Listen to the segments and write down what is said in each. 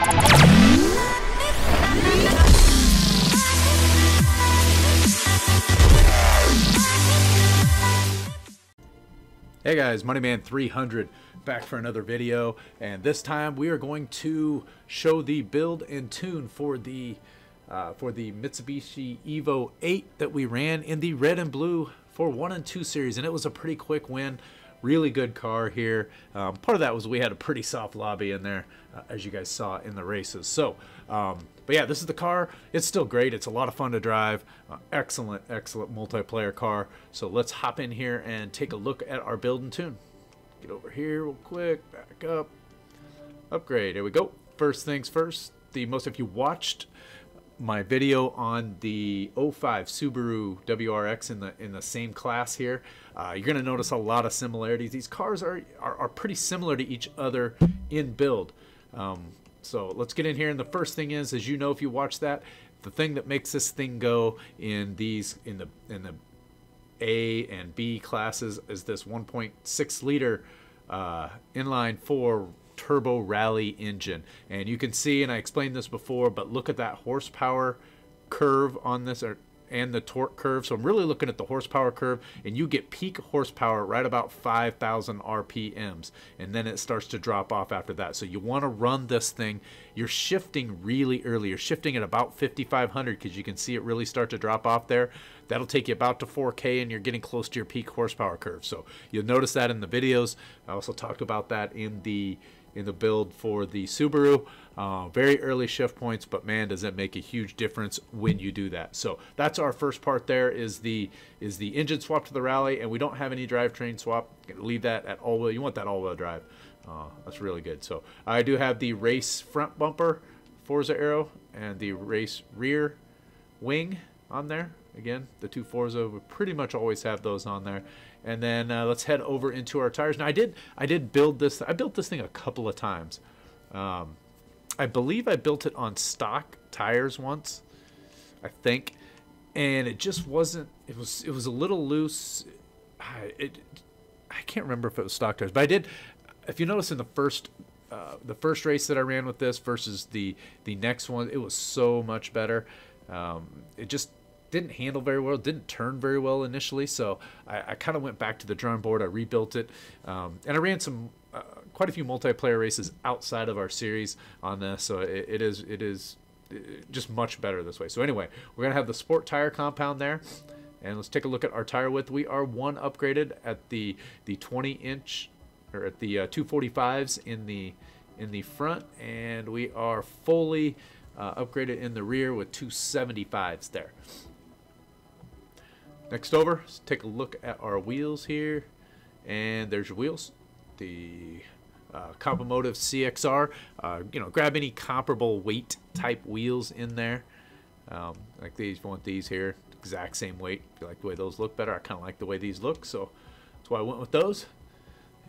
Hey guys, Moneyman300 back for another video, and this time we are going to show the build and tune for the Mitsubishi EVO VIII that we ran in the red and blue for 1 and 2 series, and it was a pretty quick win. Really good car here. Part of that was we had a pretty soft lobby in there, as you guys saw in the races. So, but yeah, this is the car. It's still great. It's a lot of fun to drive. Excellent multiplayer car. So let's hop in here and take a look at our build and tune. Get over here real quick. Back up. Upgrade. Here we go. First things first. If you watched my video on the 05 Subaru WRX in the same class here, you're going to notice a lot of similarities. These cars are pretty similar to each other in build. So let's get in here, and the first thing is, as you know, if you watch that, the thing that makes this thing go in the A and B classes is this 1.6 liter inline 4 turbo rally engine. And you can see, and I explained this before, but look at that horsepower curve on this, and the torque curve. So I'm really looking at the horsepower curve, and you get peak horsepower right about 5,000 RPMs, and then it starts to drop off after that. So you want to run this thing. You're shifting really early. You're shifting at about 5,500 because you can see it really start to drop off there. That'll take you about to 4K, and you're getting close to your peak horsepower curve. So you'll notice that in the videos. I also talked about that in the build for the Subaru. Very early shift points, but man, does it make a huge difference when you do that. So that's our first part. There is the engine swap to the rally, and we don't have any drivetrain swap. Leave that at all-wheel. You want that all-wheel drive. That's really good. So I do have the race front bumper Forza arrow and the race rear wing on there. Again, the two Forza, we pretty much always have those on there. And then let's head over into our tires. Now I did build this. I built this thing a couple of times. I believe I built it on stock tires once, I think, and it just wasn't. It was a little loose. I can't remember if it was stock tires, but I did. If you notice in the first race that I ran with this versus the next one, it was so much better. It just didn't handle very well, didn't turn very well initially, so I kind of went back to the drawing board. I rebuilt it, and I ran some quite a few multiplayer races outside of our series on this, so it is just much better this way. So anyway, we're gonna have the sport tire compound there, and let's take a look at our tire width. We are one upgraded at the 20-inch, or at the 245s in the front, and we are fully upgraded in the rear with 275s there. Next over, let's take a look at our wheels here, and there's your wheels. The Compomotive CXR. You know, grab any comparable weight type wheels in there. Like these, if you want these here, exact same weight. If you like the way those look better, I kind of like the way these look, so that's why I went with those.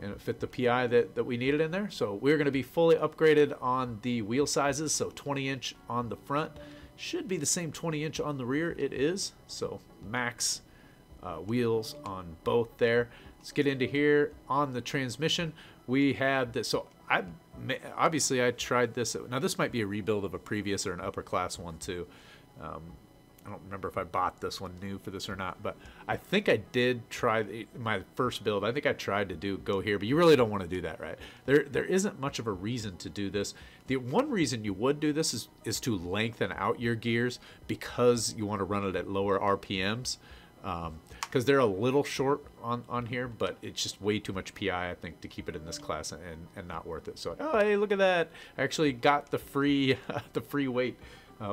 And it fit the PI that we needed in there. So we're going to be fully upgraded on the wheel sizes. So 20-inch on the front, should be the same 20-inch on the rear. It is. So max wheels on both there. Let's get into here on the transmission. We have this. So obviously I tried this. Now this might be a rebuild of a previous or an upper class one too. I don't remember if I bought this one new for this or not, but I think I did try my first build. I think I tried to go here, but you really don't want to do that, right? There isn't much of a reason to do this. The one reason you would do this is to lengthen out your gears, because you want to run it at lower RPMs, because they're a little short on here, but it's just way too much PI, I think, to keep it in this class, and not worth it. So, oh, hey, look at that. I actually got the free weight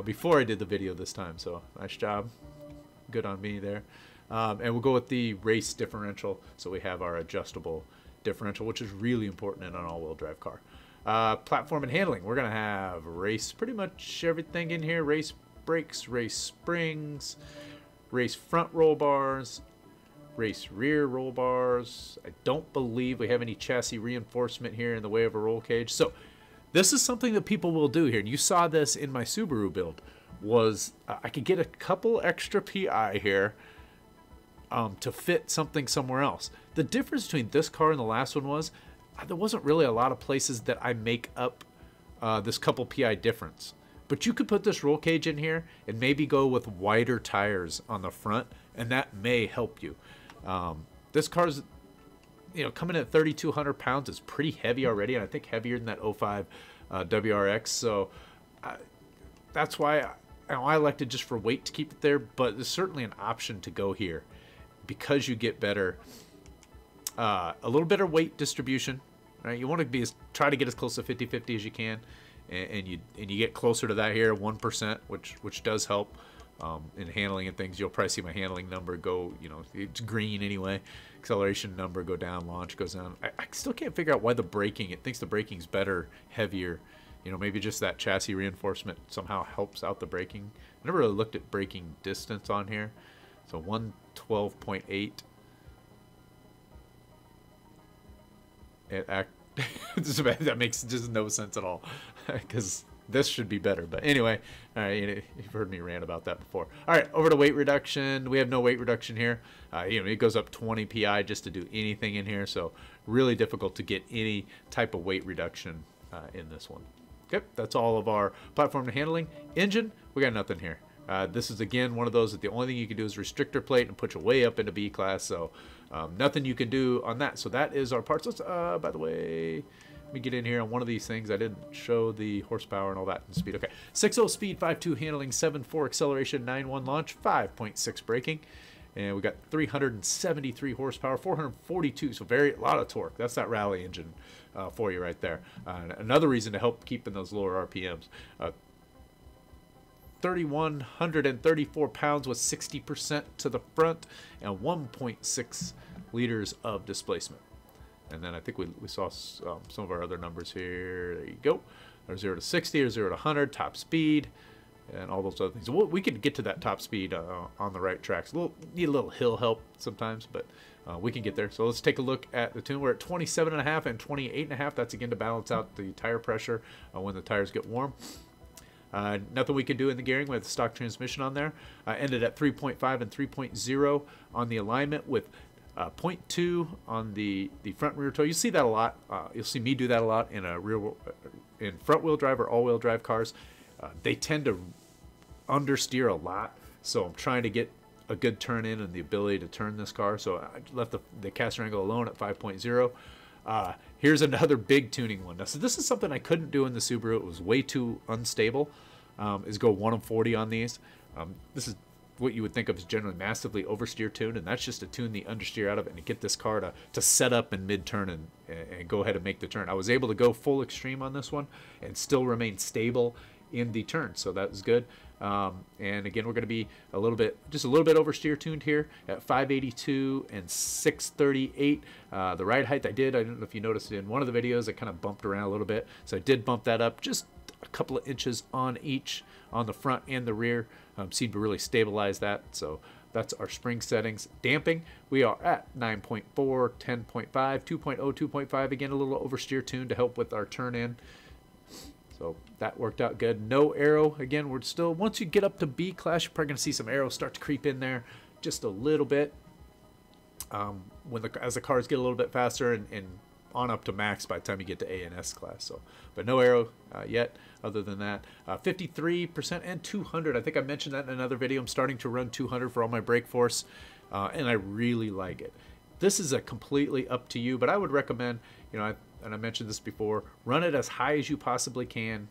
before I did the video this time, so nice job. Good on me there. And we'll go with the race differential. So we have our adjustable differential, which is really important in an all-wheel drive car. Platform and handling. We're going to have race, pretty much everything in here. Race brakes, race springs, race front roll bars, race rear roll bars. I don't believe we have any chassis reinforcement here in the way of a roll cage. So this is something that people will do here, and you saw this in my Subaru build, was I could get a couple extra PI here to fit something somewhere else. The difference between this car and the last one was there wasn't really a lot of places that I make up this couple PI difference. But you could put this roll cage in here and maybe go with wider tires on the front, and that may help you. This car's, you know, coming at 3,200 pounds is pretty heavy already, and I think heavier than that 05 WRX. So that's why I elected just for weight to keep it there, but there's certainly an option to go here because you get better, a little better weight distribution. Right? You want to try to get as close to 50-50 as you can. And you get closer to that here, 1%, which does help in handling and things. You'll probably see my handling number go, you know, it's green anyway. Acceleration number go down, launch goes down. I still can't figure out why the braking, it thinks the braking's better, heavier. You know, maybe just that chassis reinforcement somehow helps out the braking. I never really looked at braking distance on here. So 112.8. That makes just no sense at all, because this should be better. But anyway, all right, you've heard me rant about that before. All right, over to weight reduction. We have no weight reduction here. You know, it goes up 20 PI just to do anything in here, so really difficult to get any type of weight reduction in this one. Yep, that's all of our platform to handling. Engine, we got nothing here. This is, again, one of those that the only thing you can do is restrictor plate and put you way up into B class, so nothing you can do on that. So that is our parts. Let's, by the way, let me get in here on one of these things. I didn't show the horsepower and all that and speed. Okay, 6.0 speed, 5.2 handling, 7.4 acceleration, 9.1 launch, 5.6 braking. And we got 373 horsepower, 442, so a lot of torque. That's that rally engine for you right there. Another reason to help keep in those lower RPMs. 3,134 pounds with 60% to the front and 1.6 liters of displacement. And then I think we saw some of our other numbers here. There you go. Or 0 to 60 or 0 to 100, top speed, and all those other things. We can get to that top speed on the right tracks. Need a little hill help sometimes, but we can get there. So let's take a look at the tune. We're at 27.5 and 28.5. That's again to balance out the tire pressure when the tires get warm. Nothing we can do in the gearing with the stock transmission on there. Ended at 3.5 and 3.0 on the alignment with 0.2 on the front and rear toe. You see that a lot. You'll see me do that a lot in in front wheel drive or all wheel drive cars. They tend to understeer a lot, so I'm trying to get a good turn in and the ability to turn this car. So I left the caster angle alone at 5.0. Here's another big tuning one. Now, so this is something I couldn't do in the Subaru. It was way too unstable. Is go 1 of 40 on these. This is what you would think of as generally massively oversteer tuned, and that's just to tune the understeer out of it and to get this car to set up in mid-turn and go ahead and make the turn. I was able to go full extreme on this one and still remain stable in the turn, so that was good. And again, we're going to be just a little bit oversteer tuned here at 582 and 638. The ride height I don't know if you noticed it in one of the videos, I kind of bumped around a little bit, so I did bump that up just a couple of inches on each, on the front and the rear. Seemed to really stabilize that. So that's our spring settings. Damping, we are at 9.4, 10.5, 2.0, 2.5. Again, a little oversteer tune to help with our turn in. So that worked out good. No aero. Again, we're still, once you get up to B class, you're probably going to see some aero start to creep in there just a little bit. As the cars get a little bit faster and on up to max by the time you get to A and S class. So, but no aero yet. Other than that, 53% and 200. I think I mentioned that in another video. I'm starting to run 200 for all my brake force, and I really like it. This is a completely up to you, but I would recommend, you know, and I mentioned this before, run it as high as you possibly can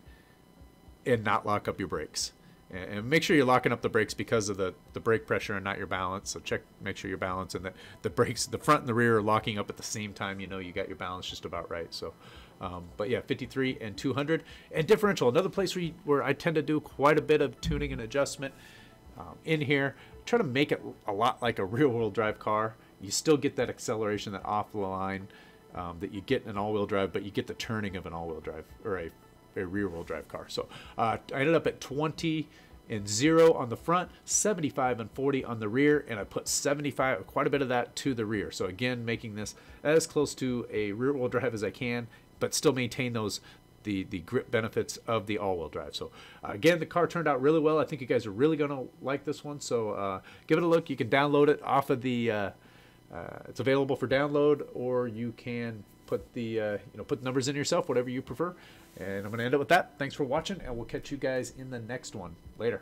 and not lock up your brakes. And make sure you're locking up the brakes because of the brake pressure and not your balance. So make sure your balance and the brakes, the front and the rear are locking up at the same time. You know you got your balance just about right. So, but yeah, 53 and 200. And differential, another place where I tend to do quite a bit of tuning and adjustment in here. Try to make it a lot like a rear-wheel drive car. You still get that acceleration, that off the line that you get in an all-wheel drive, but you get the turning of an all-wheel drive or a rear-wheel drive car. So I ended up at 20 and 0 on the front, 75 and 40 on the rear, and I put 75, quite a bit of that to the rear. So again, making this as close to a rear-wheel drive as I can, but still maintain the grip benefits of the all-wheel drive. So again, the car turned out really well. I think you guys are really going to like this one. So give it a look. You can download it off of the it's available for download, or you can put the put the numbers in yourself, whatever you prefer. And I'm going to end it with that. Thanks for watching, and we'll catch you guys in the next one. Later.